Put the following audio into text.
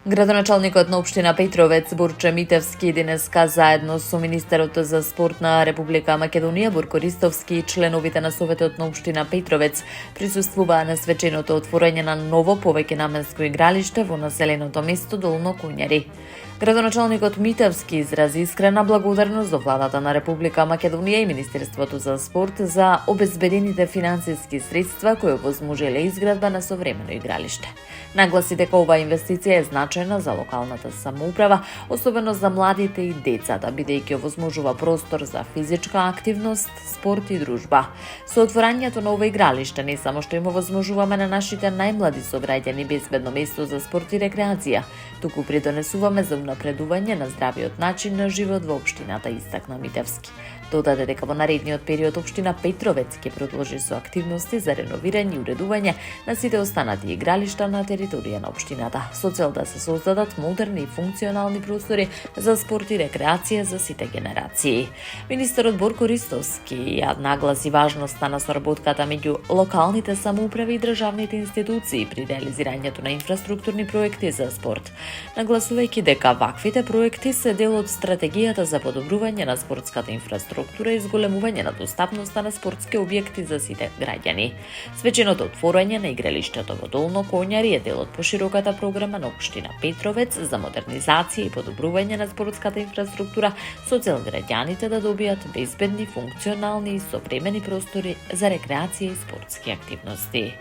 Градоначалникот на општина Петровец Бурче Митевски денеска заедно со министерот за спорт на Република Македонија Борко Ристовски и членовите на Советот на општина Петровец присуствуваа на свеченото отворање на ново повеќе наменско игралиште во населеното место Долно Куњари. Градоначалникот Митевски изрази искрена благодарност до владата на Република Македонија и Министерството за спорт за обезбедените финансиски средства кои овозможеле изградба на современо игралиште. Нагласи дека оваа инвестиција е значајна за локалната самоуправа, особено за младите и децата, бидејќи овозможува простор за физичка активност, спорт и дружба. Со отворањето на ова игралиште не само што им овозможуваме на нашите најмлади сограѓани безбедно место за спорт и рекреација, туку придонесуваме за унапредување на здравиот начин на живот во општината, истакна Митевски. Додаде дека во наредниот период општина Петровец ќе продолжи со активности за реновирање и уредување на сите останати игралишта на територија на општината, со цел да се создадат модерни и функционални простори за спорт и рекреација за сите генерации. Министерот Борко Ристовски ја нагласи важноста на соработката меѓу локалните самоуправи и државните институции при реализирањето на инфраструктурни проекти за спорт, нагласувајќи дека ваквите проекти се дел од стратегијата за подобрување на спортската инфраструктура и зголемување на достапноста на спортски објекти за сите граѓани. Свеченото отворање на игралиштето во Долно Куњари е дел од пошироката програма на општина Петровец за модернизација и подобрување на спортската инфраструктура со цел граѓаните да добијат безбедни, функционални и современи простори за рекреација и спортски активности.